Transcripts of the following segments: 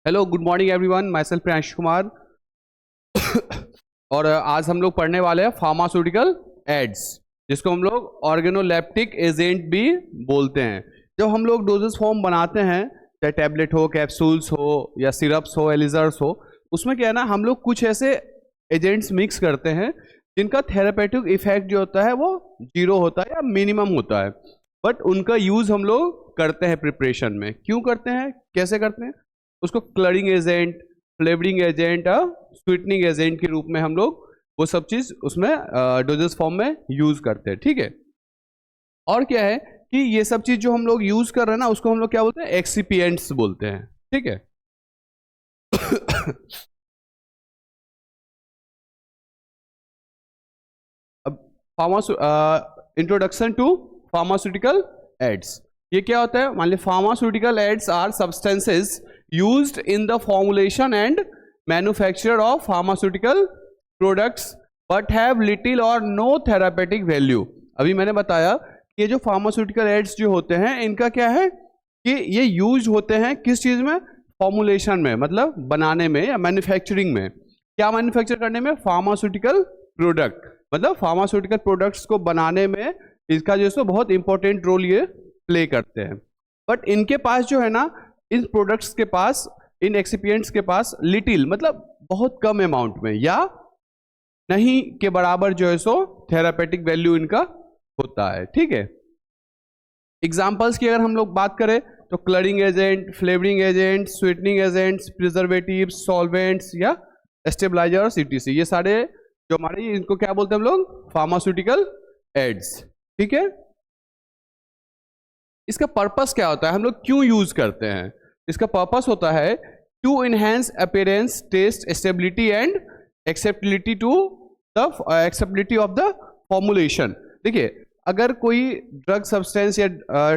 Hello, good morning everyone. My self Priyansh Kumar. और आज हम लोग पढ़ने वाले हैं फार्मास्यूटिकल एड्स, जिसको हम लोग ऑर्गेनोलेप्टिक एजेंट भी बोलते हैं। जब हम लोग डोजेस फॉर्म बनाते हैं, चाहे टैबलेट हो, कैप्सूल्स हो या सिरप्स हो, एलिजर्स हो, उसमें क्या है ना, हम लोग कुछ ऐसे एजेंट्स मिक्स करते हैं जिनका थेरापेटिक इफेक्ट जो होता है वो 0 होता है या मिनिमम होता है, बट उनका यूज हम लोग करते हैं प्रिपरेशन में। क्यों करते हैं, कैसे करते हैं, उसको कलरिंग एजेंट, फ्लेवरिंग एजेंट और स्वीटनिंग एजेंट के रूप में हम लोग वो सब चीज उसमें डोजेस फॉर्म में यूज करते हैं। ठीक है। और क्या है कि ये सब चीज जो हम लोग यूज कर रहे हैं ना, उसको हम लोग क्या बोलते हैं, एक्सिपिएंट्स बोलते हैं। ठीक है। अब इंट्रोडक्शन टू फार्मास्यूटिकल एड्स। ये क्या होता है, मान लीजिए pharmaceutical aids are substances used in the formulation and manufacture of pharmaceutical products but have little or no therapeutic value. अभी मैंने बताया कि ये जो फार्मास्यूटिकल एड्स जो होते हैं, इनका क्या है कि ये यूज होते हैं किस चीज में, फॉर्मुलेशन में, मतलब बनाने में या मैन्युफैक्चरिंग में। क्या मैन्युफैक्चर करने में, फार्मास्यूटिकल प्रोडक्ट, मतलब फार्मास्यूटिकल प्रोडक्ट्स को बनाने में इसका जो है बहुत इंपॉर्टेंट रोल ये प्ले करते हैं। बट इनके पास जो है ना, इन प्रोडक्ट्स के पास, इन एक्सिपिएंट्स के पास लिटिल मतलब बहुत कम अमाउंट में या नहीं के बराबर जो है सो थेरापेटिक वैल्यू इनका होता है। ठीक है। एग्जांपल्स की अगर हम लोग बात करें तो colouring agent, flavouring agent, sweetening agents, preservatives, solvents या स्टेबलाइजर्स etc, ये सारे जो हमारे, इनको क्या बोलते हैं हम लोग, फार्मास्यूटिकल एड्स। ठीक है। इसका पर्पस क्या होता है, हम लोग क्यों यूज करते हैं, इसका पर्पस होता है to enhance appearance, taste, stability and acceptability to the acceptability of the formulation. देखिए, अगर कोई ड्रग सब्सटेंस या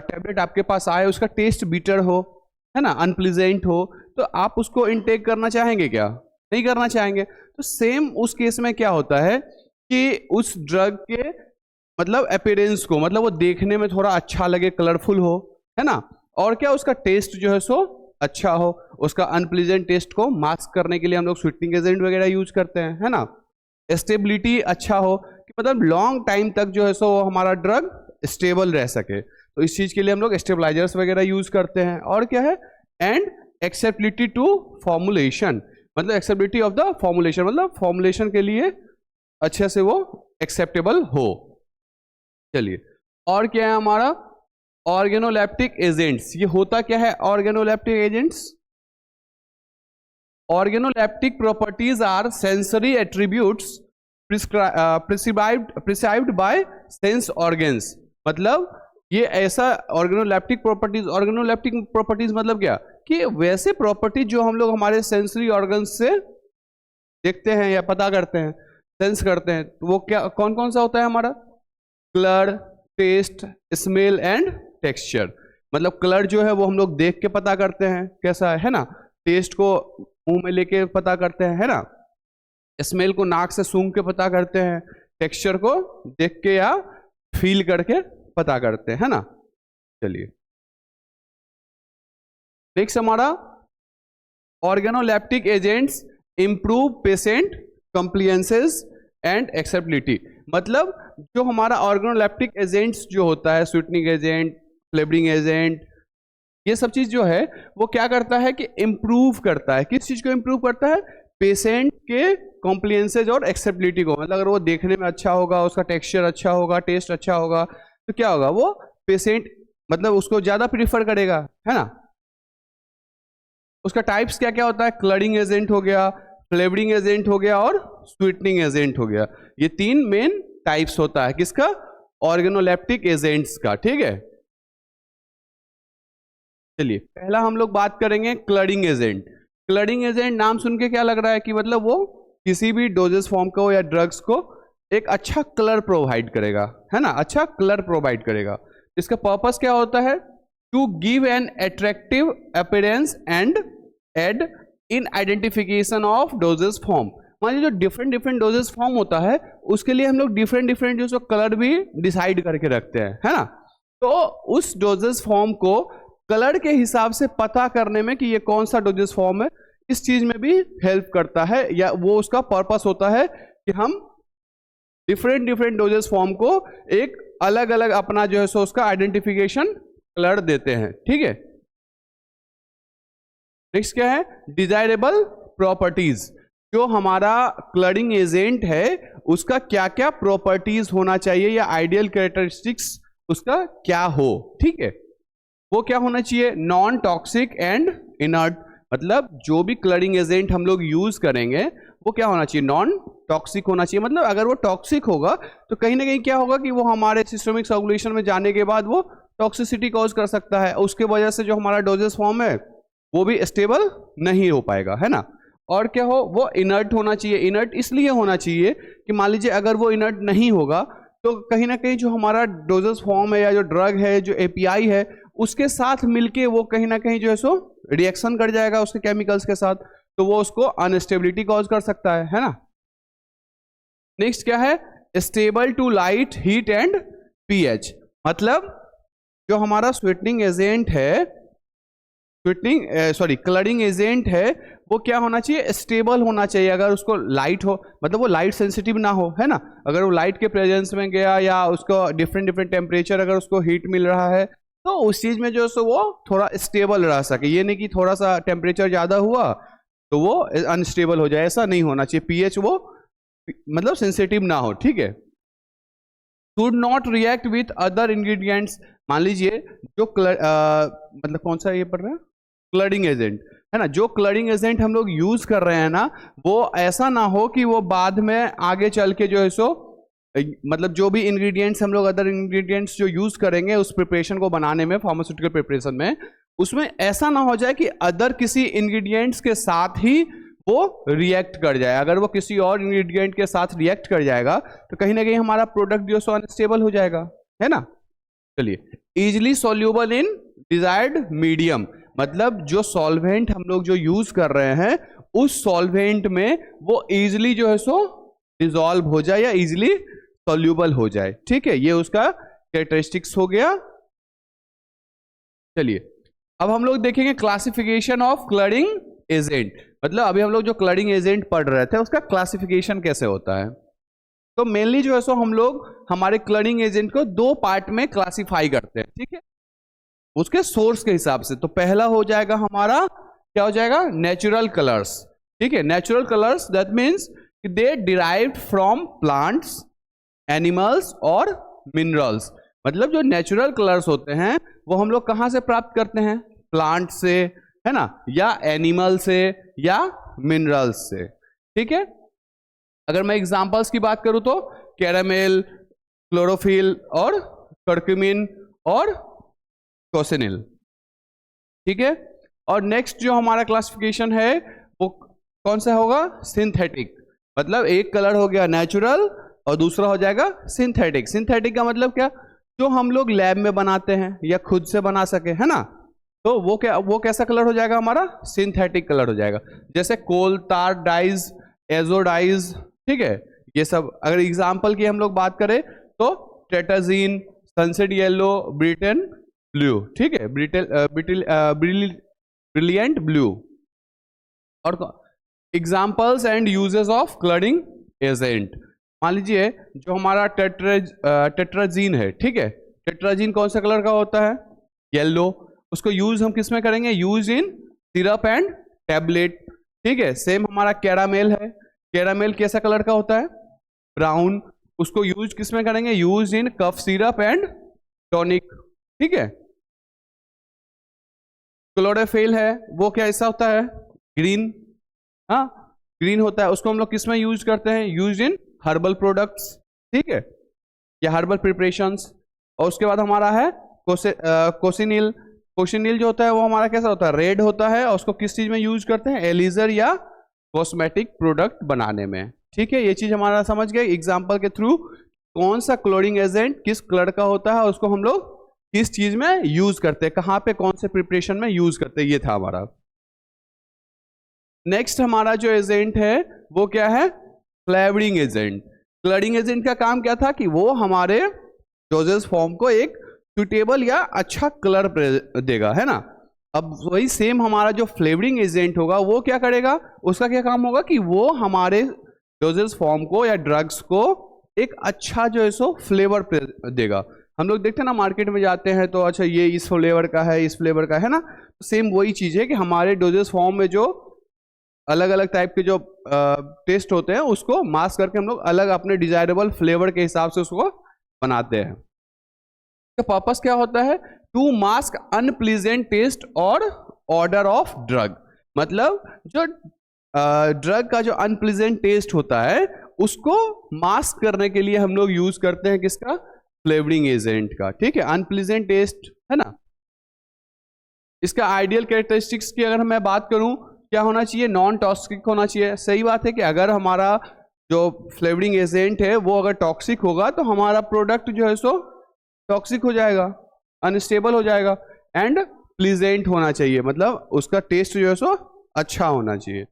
टैबलेट आपके पास आए, उसका टेस्ट बीटर हो, है ना, अनप्लीजेंट हो, तो आप उसको इनटेक करना चाहेंगे क्या, नहीं करना चाहेंगे। तो सेम उस केस में क्या होता है कि उस ड्रग के मतलब अपीयरेंस को, मतलब वो देखने में थोड़ा अच्छा लगे, कलरफुल हो, है ना, और क्या उसका टेस्ट जो है सो अच्छा हो, उसका अनप्लीजेंट टेस्ट को मास्क करने के लिए हम लोग स्वीटनिंग एजेंट वगैरह यूज करते हैं, है ना। स्टेबिलिटी अच्छा हो कि मतलब लॉन्ग टाइम तक जो है सो हमारा ड्रग स्टेबल रह सके, तो इस चीज के लिए हम लोग स्टेबलाइजर्स वगैरह यूज करते हैं। और क्या है, एंड एक्सेप्टेबिलिटी टू फॉर्मुलेशन, मतलब एक्सेप्टेबिलिटी ऑफ द फॉर्मुलेशन, मतलब फॉर्मुलेशन के लिए अच्छे से वो एक्सेप्टेबल हो। चलिए, और क्या है हमारा, ऑर्गेनोलेप्टिक एजेंट्स। ये होता क्या है organoleptic agents, organoleptic properties are sensory attributes prescribed by sense organs. मतलब ये ऐसा ऑर्गेनोलेप्टिक प्रॉपर्टीज मतलब क्या, कि वैसे प्रॉपर्टीज जो हम लोग हमारे सेंसरी ऑर्गन्स से देखते हैं या पता करते हैं, सेंस करते हैं, तो वो क्या, कौन कौन सा होता है हमारा, colour, taste, smell and texture. मतलब कलर जो है वो हम लोग देख के पता करते हैं कैसा है ना, टेस्ट को मुंह में लेके पता करते हैं, है ना, स्मेल को नाक से सूंघ के पता करते हैं, टेक्सचर को देख के या फील करके पता करते हैं, है ना। चलिए, नेक्स्ट हमारा organoleptic agents improve patient compliances and acceptability. मतलब जो हमारा ऑर्गेनोलेप्टिक एजेंट्स जो होता है, स्वीटनिंग एजेंट, फ्लेवरिंग एजेंट, ये सब चीज जो है वो क्या करता है कि इम्प्रूव करता है, किस चीज को इम्प्रूव करता है, पेशेंट के कॉम्प्लियंसेज और एक्सेप्टेबिलिटी को। मतलब अगर वो देखने में अच्छा होगा, उसका टेक्सचर अच्छा होगा, टेस्ट अच्छा होगा, तो क्या होगा, वो पेशेंट मतलब उसको ज्यादा प्रीफर करेगा, है ना। उसका टाइप्स क्या क्या होता है, कलरिंग एजेंट हो गया, फ्लेवरिंग एजेंट हो गया और स्वीटनिंग एजेंट हो गया। ये 3 मेन टाइप्स होता है किसका, ऑर्गेनोलेप्टिक एजेंट्स का। ठीक है। चलिए, पहला हम लोग बात करेंगे कलरिंग एजेंट। कलरिंग एजेंट नाम सुन के क्या लग रहा है कि मतलब वो किसी भी डोजेस फॉर्म को या ड्रग्स को एक अच्छा कलर प्रोवाइड करेगा, है ना, अच्छा कलर प्रोवाइड करेगा। इसका पर्पस क्या होता है, to give an attractive appearance and aid in identification of doses form. मान लीजिए जो डिफरेंट डोजेस फॉर्म होता है, उसके लिए हम लोग डिफरेंट जो कलर भी डिसाइड करके रखते हैं, है ना। तो उस डोजेस फॉर्म को कलर के हिसाब से पता करने में कि ये कौन सा डोजेस फॉर्म है, इस चीज में भी हेल्प करता है, या वो उसका पर्पस होता है कि हम डिफरेंट डिफरेंट डोजेस फॉर्म को एक अलग अलग अपना जो है सो उसका आइडेंटिफिकेशन कलर देते हैं। ठीक है, नेक्स्ट क्या है, डिजायरेबल प्रॉपर्टीज। जो हमारा कलरिंग एजेंट है उसका क्या क्या प्रॉपर्टीज होना चाहिए या आइडियल कैरेक्टरिस्टिक्स उसका क्या हो। ठीक है, वो क्या होना चाहिए, नॉन टॉक्सिक एंड इनर्ट। मतलब जो भी कलरिंग एजेंट हम लोग यूज करेंगे वो क्या होना चाहिए, नॉन टॉक्सिक होना चाहिए। मतलब अगर वो टॉक्सिक होगा तो कहीं ना कहीं क्या होगा कि वो हमारे सिस्टमिक सर्कुलेशन में जाने के बाद वो टॉक्सिसिटी कॉज कर सकता है, उसके वजह से जो हमारा डोजेस फॉर्म है वो भी स्टेबल नहीं हो पाएगा, है ना। और क्या हो, वो इनर्ट होना चाहिए। इनर्ट इसलिए होना चाहिए कि मान लीजिए अगर वो इनर्ट नहीं होगा तो कहीं ना कहीं जो हमारा डोजेस फॉर्म है या जो ड्रग है, जो एपीआई है, उसके साथ मिलके वो कहीं ना कहीं जो है सो रिएक्शन कर जाएगा उसके केमिकल्स के साथ, तो वो उसको अनस्टेबिलिटी कॉज कर सकता है ना। नेक्स्ट क्या है, stable to light, heat and pH. मतलब जो हमारा स्वीटनिंग एजेंट है, कलरिंग एजेंट है, वो क्या होना चाहिए, स्टेबल होना चाहिए। अगर उसको लाइट हो, मतलब वो लाइट सेंसिटिव ना हो, है ना। अगर वो लाइट के प्रेजेंस में गया या उसको डिफरेंट डिफरेंट टेम्परेचर अगर उसको हीट मिल रहा है तो उस चीज में जो है वो थोड़ा स्टेबल रह सके। ये नहीं कि थोड़ा सा टेम्परेचर ज्यादा हुआ तो वो अनस्टेबल हो जाए, ऐसा नहीं होना चाहिए। पीएच वो मतलब सेंसिटिव ना हो। ठीक है, should not react with other ingredients. मान लीजिए जो मतलब कौन सा ये पढ़ रहा है, कलरिंग एजेंट, है ना। जो कलरिंग एजेंट हम लोग यूज कर रहे हैं ना, वो ऐसा ना हो कि वो बाद में आगे चल के जो है सो मतलब जो भी इंग्रेडिएंट्स हम लोग अदर इंग्रेडिएंट्स जो यूज करेंगे उस प्रिपरेशन को बनाने में, फार्मास्यूटिकल प्रिपरेशन में, उसमें ऐसा ना हो जाए कि अदर किसी इंग्रेडिएंट्स के साथ ही वो रिएक्ट कर जाए। अगर वो किसी और इंग्रेडिएंट के साथ रिएक्ट कर जाएगा तो कहीं ना कहीं हमारा प्रोडक्ट जो सो अनस्टेबल हो जाएगा, है ना। चलिए, easily soluble in desired medium. मतलब जो सॉल्वेंट हम लोग जो यूज कर रहे हैं उस सॉल्वेंट में वो इजिली जो है सो डिसॉल्व हो जाए या इजिली सॉल्यूबल हो जाए। ठीक है, ये उसका कैरेक्टरिस्टिक्स हो गया। चलिए, अब हम लोग देखेंगे क्लासिफिकेशन ऑफ कलरिंग एजेंट। मतलब अभी हम लोग जो कलरिंग एजेंट पढ़ रहे थे उसका क्लासिफिकेशन कैसे होता है। तो मेनली जो है सो हम लोग हमारे कलरिंग एजेंट को दो पार्ट में क्लासिफाई करते हैं। ठीक है, उसके सोर्स के हिसाब से। तो पहला हो जाएगा हमारा, क्या हो जाएगा, नेचुरल कलर्स। ठीक है, natural colours that means they derived from plants, animals और मिनरल्स। मतलब जो नेचुरल कलर्स होते हैं वो हम लोग कहाँ से प्राप्त करते हैं, प्लांट से, है ना, या एनिमल से या मिनरल्स से। ठीक है, अगर मैं एग्जांपल्स की बात करूं तो कैरामेल, क्लोरोफिल और कर्क्यूमिन और कोसिनिल। ठीक है, और नेक्स्ट जो हमारा क्लासिफिकेशन है वो कौन सा होगा, सिंथेटिक। मतलब एक कलर हो गया नेचुरल और दूसरा हो जाएगा सिंथेटिक। सिंथेटिक का मतलब क्या, जो हम लोग लैब में बनाते हैं या खुद से बना सके, है ना। तो वो कैसा कलर हो जाएगा हमारा, सिंथेटिक कलर हो जाएगा। जैसे कोल तार डाइज, एजो डाइज, ठीक है, ये सब। अगर एग्जाम्पल की हम लोग बात करें तो टेटाजीन, सनसेट येलो, ब्रिटेन ब्लू। ठीक है, ब्रिलियंट ब्लू। और examples and uses of colouring agent. मान लीजिए जो हमारा टेट्राजीन है, ठीक है, टेट्राजीन कौन सा कलर का होता है, येलो। उसको यूज हम किस में करेंगे, use in syrup and tablet. ठीक है, सेम हमारा कैरामेल है, कैरामेल कैसा कलर का होता है, ब्राउन। उसको यूज किस में करेंगे, use in cough syrup and tonic. ठीक है, क्लोरोफिल है, वो कैसा होता है, ग्रीन। हाँ, ग्रीन होता है। उसको हम लोग किस में यूज करते हैं, यूज इन हर्बल प्रोडक्ट्स। ठीक है, या हर्बल प्रिपरेशंस। और उसके बाद हमारा है कोसिनिल। कोसिनिल जो होता है वो हमारा कैसा होता है, रेड होता है। और उसको किस चीज में यूज करते हैं, एलिजर या कॉस्मेटिक प्रोडक्ट बनाने में। ठीक है, ये चीज हमारा समझ गए एग्जाम्पल के थ्रू, कौन सा क्लोरिंग एजेंट किस कलर का होता है, उसको हम लोग किस चीज में यूज करते हैं, कहां पे कौन से प्रिपरेशन में यूज करते हैं, ये था हमारा। नेक्स्ट हमारा जो एजेंट है वो क्या है, फ्लेवरिंग एजेंट। कलरिंग एजेंट का काम क्या था कि वो हमारे डोजेस फॉर्म को एक सुटेबल या अच्छा कलर देगा, है ना। अब वही सेम हमारा जो फ्लेवरिंग एजेंट होगा वो क्या करेगा, उसका क्या काम होगा कि वो हमारे डोजेज फॉर्म को या ड्रग्स को एक अच्छा जो है सो फ्लेवर देगा। हम लोग देखते हैं ना मार्केट में जाते हैं तो अच्छा ये इस फ्लेवर का है, इस फ्लेवर का है ना, तो सेम वही चीज़ है कि हमारे डोजेज फॉर्म में जो अलग अलग टाइप के जो टेस्ट होते हैं उसको मास्क करके हम लोग अलग अपने डिजायरेबल फ्लेवर के हिसाब से उसको बनाते हैं। तो पर्पस क्या होता है, टू मास्क अनप्लीजेंट टेस्ट और ऑर्डर ऑफ ड्रग। मतलब जो ड्रग का जो अनप्लीजेंट टेस्ट होता है उसको मास्क करने के लिए हम लोग यूज करते हैं किसका, फ्लेवरिंग एजेंट का। ठीक है, अनप्लीजेंट टेस्ट है ना। इसका आइडियल कैरेक्टरिस्टिक्स की अगर मैं बात करूं, क्या होना चाहिए, नॉन टॉक्सिक होना चाहिए। सही बात है कि अगर हमारा जो फ्लेवरिंग एजेंट है वो अगर टॉक्सिक होगा तो हमारा प्रोडक्ट जो है सो टॉक्सिक हो जाएगा, अनस्टेबल हो जाएगा। एंड प्लीजेंट होना चाहिए, मतलब उसका टेस्ट जो है सो अच्छा होना चाहिए।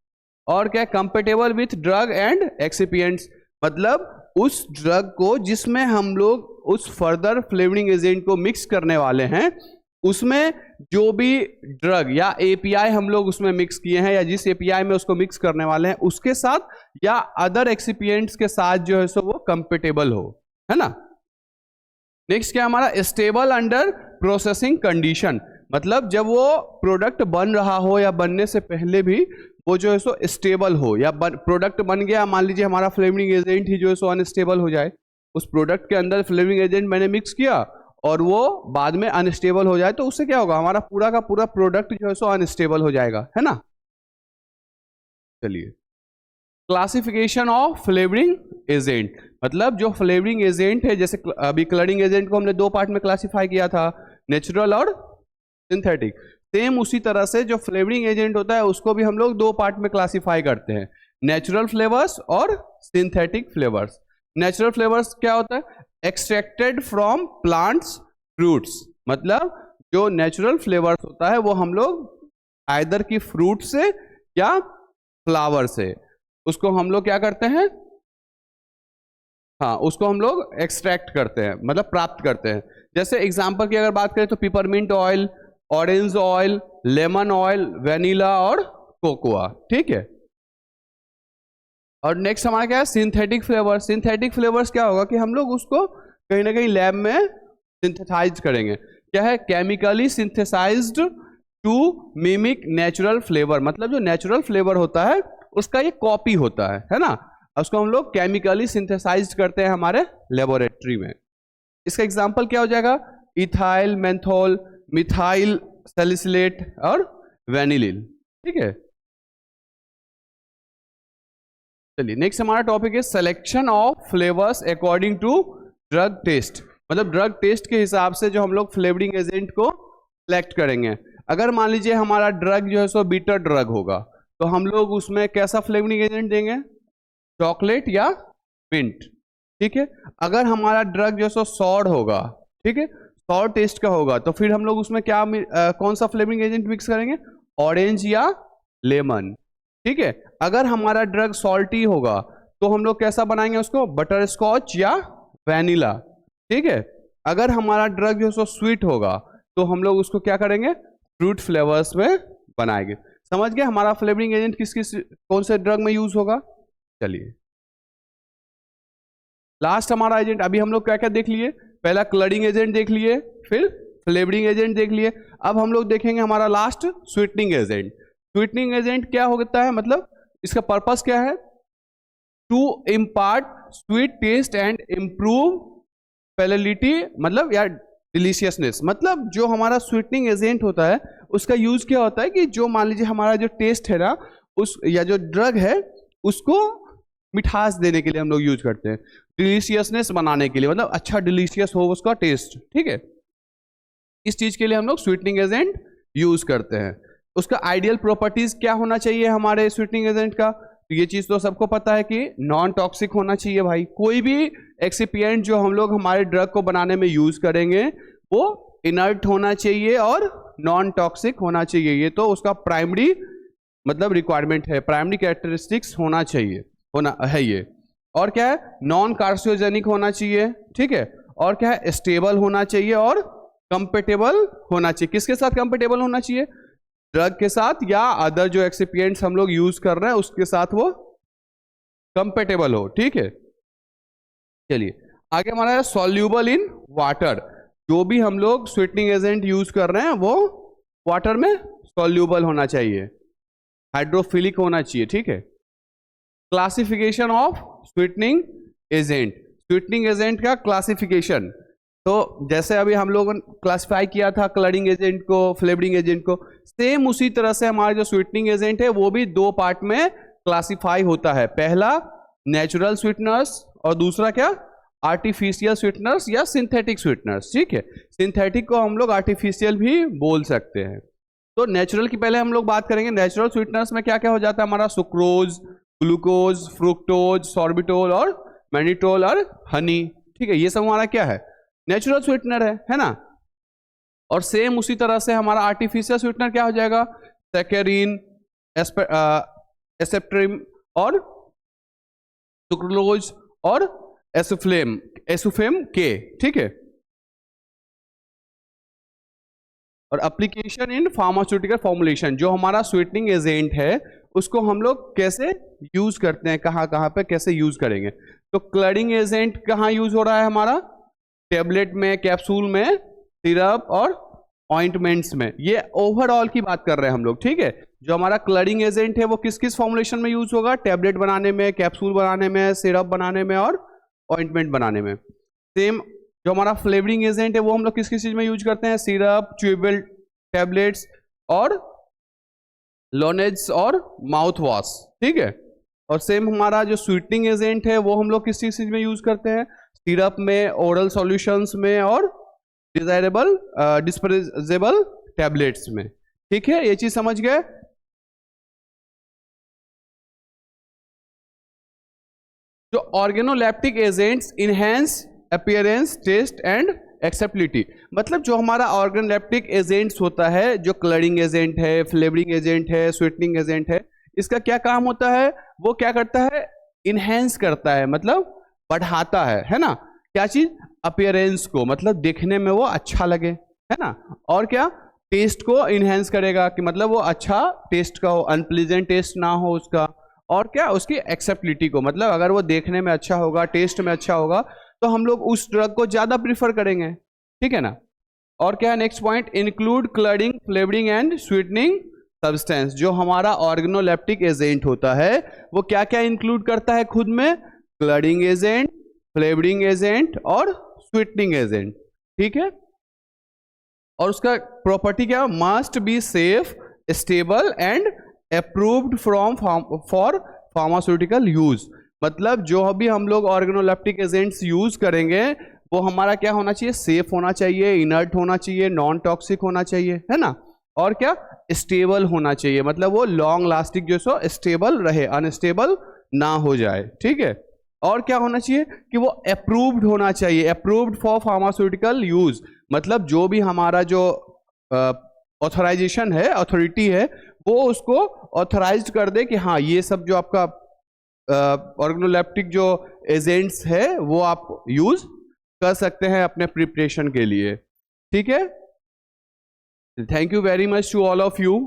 और क्या, compatible with drug and excipients, मतलब उस ड्रग को जिसमें हम लोग उस फर्दर फ्लेवरिंग एजेंट को मिक्स करने वाले हैं उसमें जो भी ड्रग या एपीआई हम लोग उसमें मिक्स किए हैं या जिस एपीआई में उसको मिक्स करने वाले हैं उसके साथ या अदर एक्सिपिएंट्स के साथ जो है सो वो कंपेटेबल हो, है ना। नेक्स्ट क्या हमारा, स्टेबल अंडर प्रोसेसिंग कंडीशन, मतलब जब वो प्रोडक्ट बन रहा हो या बनने से पहले भी वो जो है सो स्टेबल हो, या प्रोडक्ट बन गया, मान लीजिए हमारा फ्लेवरिंग एजेंट ही जो है सो अनस्टेबल हो जाए, उस प्रोडक्ट के अंदर फ्लेवरिंग एजेंट मैंने मिक्स किया और वो बाद में अनस्टेबल हो जाए तो उससे क्या होगा, हमारा पूरा का पूरा प्रोडक्ट जो है सो अनस्टेबल हो जाएगा, है ना। चलिए, क्लासिफिकेशन ऑफ फ्लेवरिंग एजेंट, मतलब जो फ्लेवरिंग एजेंट है, जैसे अभी कलरिंग एजेंट को हमने दो पार्ट में क्लासिफाई किया था, नेचुरल और सिंथेटिक। सेम उसी तरह से जो फ्लेवरिंग एजेंट होता है उसको भी हम लोग दो पार्ट में क्लासिफाई करते हैं, नेचुरल फ्लेवर्स और सिंथेटिक फ्लेवर्स। नेचुरल फ्लेवर्स क्या होता है, एक्सट्रैक्टेड फ्रॉम प्लांट्स फ्रूट्स, मतलब जो नेचुरल फ्लेवर्स होता है वो हम लोग आइदर की फ्रूट से या फ्लावर से उसको हम लोग क्या करते हैं, हाँ उसको हम लोग एक्सट्रैक्ट करते हैं, मतलब प्राप्त करते हैं। जैसे एग्जांपल की अगर बात करें तो peppermint oil, orange oil, lemon oil, vanilla और कोकोआ, ठीक है। और नेक्स्ट हमारा क्या है, सिंथेटिक फ्लेवर। सिंथेटिक फ्लेवर्स क्या होगा कि हम लोग उसको कहीं ना कहीं लैब में सिंथेसाइज करेंगे, क्या है, chemically synthesised to mimic natural flavour, मतलब जो नेचुरल फ्लेवर होता है उसका ये कॉपी होता है ना, उसको हम लोग केमिकली सिंथेसाइज करते हैं हमारे लेबोरेटरी में। इसका एग्जांपल क्या हो जाएगा, इथाइल, मेंथोल, मिथाइल सैलिसिलेट और वेनिलिन, ठीक है। चलिए नेक्स्ट हमारा टॉपिक है selection of flavours according to drug taste, मतलब ड्रग टेस्ट के हिसाब से जो हम लोग फ्लेवरिंग एजेंट को सिलेक्ट करेंगे। अगर मान लीजिए हमारा ड्रग जो है सो बीटर ड्रग होगा तो हम लोग उसमें कैसा फ्लेवरिंग एजेंट देंगे, चॉकलेट या मिंट, ठीक है। अगर हमारा ड्रग जो है सो सॉर होगा, ठीक है, सॉर टेस्ट का होगा तो फिर हम लोग उसमें क्या कौन सा फ्लेवरिंग एजेंट मिक्स करेंगे, ऑरेंज या लेमन, ठीक है। अगर हमारा ड्रग सॉल्टी होगा तो हम लोग कैसा बनाएंगे उसको, बटर स्कॉच या वैनिला, ठीक है। अगर हमारा ड्रग जो है सो स्वीट होगा तो हम लोग उसको क्या करेंगे, फ्रूट फ्लेवर्स में बनाएंगे। समझ गए हमारा फ्लेवरिंग एजेंट किस किस कौन से ड्रग में यूज होगा। चलिए लास्ट हमारा एजेंट, अभी हम लोग क्या क्या देख लिए, पहला कलरिंग एजेंट देख लिए, फिर फ्लेवरिंग एजेंट देख लिए, अब हम लोग देखेंगे हमारा last sweetening agent. Sweetening agent क्या होता है, मतलब इसका पर्पस क्या है, to impart sweet taste and improve palatability, मतलब या डिलीशियसनेस, मतलब जो हमारा स्वीटनिंग एजेंट होता है उसका यूज क्या होता है कि जो मान लीजिए हमारा जो टेस्ट है ना उस या जो ड्रग है उसको मिठास देने के लिए हम लोग यूज करते हैं, डिलीशियसनेस बनाने के लिए, मतलब अच्छा डिलीशियस हो उसका टेस्ट, ठीक है। इस चीज के लिए हम लोग स्वीटनिंग एजेंट यूज करते हैं। उसका आइडियल प्रॉपर्टीज क्या होना चाहिए हमारे स्वीटनिंग एजेंट का, तो ये चीज तो सबको पता है कि नॉन टॉक्सिक होना चाहिए भाई। कोई भी एक्सिपिएंट जो हम लोग हमारे ड्रग को बनाने में यूज करेंगे वो इनर्ट होना चाहिए और नॉन टॉक्सिक होना चाहिए, ये तो उसका प्राइमरी मतलब रिक्वायरमेंट है, प्राइमरी कैरेक्टरिस्टिक्स होना चाहिए, होना है ये। और क्या है, नॉन कार्सिनोजेनिक होना चाहिए, ठीक है। और क्या है, स्टेबल होना चाहिए और कंपेटेबल होना चाहिए। किसके साथ कंपेटेबल होना चाहिए? ड्रग के साथ या अदर जो एक्सिपिएंट्स हम लोग यूज कर रहे हैं उसके साथ वो कंपेटेबल हो। ठीक है, चलिए आगे हमारा है सॉल्यूबल इन वाटर। जो भी हम लोग स्वीटनिंग एजेंट यूज कर रहे हैं वो वाटर में सॉल्यूबल होना चाहिए, हाइड्रोफिलिक होना चाहिए। ठीक है, classification of sweetening agent. Sweetening agent का क्लासिफिकेशन, तो जैसे अभी हम लोगों ने क्लासिफाई किया था कलरिंग एजेंट को, फ्लेवरिंग एजेंट को, सेम उसी तरह से हमारा जो स्वीटनिंग एजेंट है वो भी दो पार्ट में क्लासिफाई होता है। पहला नेचुरल स्वीटनर्स और दूसरा क्या? आर्टिफिशियल स्वीटनर्स या सिंथेटिक स्वीटनर्स। ठीक है, सिंथेटिक को हम लोग आर्टिफिशियल भी बोल सकते हैं। तो नेचुरल की पहले हम लोग बात करेंगे। नेचुरल स्वीटनर्स में क्या क्या हो जाता है हमारा? सुक्रोज, ग्लूकोज, फ्रुक्टोज, सॉर्बिटोल और मैनिटोल और हनी। ठीक है, ये सब हमारा क्या है? नेचुरल स्वीटनर है ना। और सेम उसी तरह से हमारा आर्टिफिशियल स्वीटनर क्या हो जाएगा? सैकेरिन, एसेप्ट्रिम और सुक्रोज और एसुफेम के। ठीक है, और एप्लीकेशन इन फार्मास्यूटिकल फॉर्मुलेशन, जो हमारा स्वीटनिंग एजेंट है उसको हम लोग कैसे यूज करते हैं, कहाँ कहाँ पे कैसे यूज करेंगे। तो क्लरिंग एजेंट कहाँ यूज हो रहा है हमारा? टेबलेट में, कैप्सूल में, सिरप और ऑइंटमेंट्स में। ये ओवरऑल की बात कर रहे हैं हम लोग। ठीक है, जो हमारा क्लरिंग एजेंट है वो किस किस फॉर्मुलेशन में यूज होगा? टेबलेट बनाने में, कैप्सूल बनाने में, सिरप बनाने में और ऑइंटमेंट बनाने में। सेम जो हमारा फ्लेवरिंग एजेंट है वो हम लोग किस किस चीज में यूज करते हैं? सिरप, च्यूएबल टैबलेट्स और लोनेज और माउथ वॉश। ठीक है, और सेम हमारा जो स्वीटनिंग एजेंट है वो हम लोग किस चीज में यूज करते हैं? सिरप में, ओरल सॉल्यूशंस में और डिजायरेबल डिस्पोजेबल टैबलेट्स में। ठीक है, ये चीज समझ गए। जो organoleptic agents enhance appearance, taste and acceptability, मतलब जो हमारा ऑर्गेनोलेप्टिक एजेंट्स होता है, जो कलरिंग एजेंट है, फ्लेवरिंग एजेंट है, स्वीटनिंग एजेंट है, इसका क्या काम होता है? वो क्या करता है? इनहेंस करता है, मतलब बढ़ाता है ना। क्या चीज? अपीयरेंस को, मतलब देखने में वो अच्छा लगे, है ना। और क्या? टेस्ट को इनहेंस करेगा, कि मतलब वो अच्छा टेस्ट का हो, अनप्लीजेंट टेस्ट ना हो उसका। और क्या? उसकी एक्सेप्टेबिलिटी को, मतलब अगर वो देखने में अच्छा होगा, टेस्ट में अच्छा होगा, तो हम लोग उस ड्रग को ज्यादा प्रीफर करेंगे। ठीक है ना। और क्या है next point? Include colouring, flavouring and sweetening substance. जो हमारा ऑर्गेनोलेप्टिक एजेंट होता है वो क्या क्या इंक्लूड करता है खुद में? कलरिंग एजेंट, फ्लेवरिंग एजेंट और स्वीटनिंग एजेंट। ठीक है, और उसका प्रॉपर्टी क्या? Must be safe, stable and approved from for pharmaceutical use. मतलब जो भी हम लोग ऑर्गेनोलेप्टिक एजेंट्स यूज करेंगे वो हमारा क्या होना चाहिए? सेफ होना चाहिए, इनर्ट होना चाहिए, नॉन टॉक्सिक होना चाहिए, है ना। और क्या? स्टेबल होना चाहिए, मतलब वो लॉन्ग लास्टिंग जो सो स्टेबल रहे, अनस्टेबल ना हो जाए। ठीक है, और क्या होना चाहिए? कि वो अप्रूव्ड होना चाहिए, अप्रूव्ड फॉर फार्मास्यूटिकल यूज। मतलब जो भी हमारा जो ऑथराइजेशन है, अथॉरिटी है, वो उसको ऑथराइज्ड कर दे कि हाँ ये सब जो आपका ऑर्गेनोलेप्टिक जो एजेंट्स है वो आप यूज कर सकते हैं अपने प्रिपरेशन के लिए। ठीक है, thank you very much to all of you.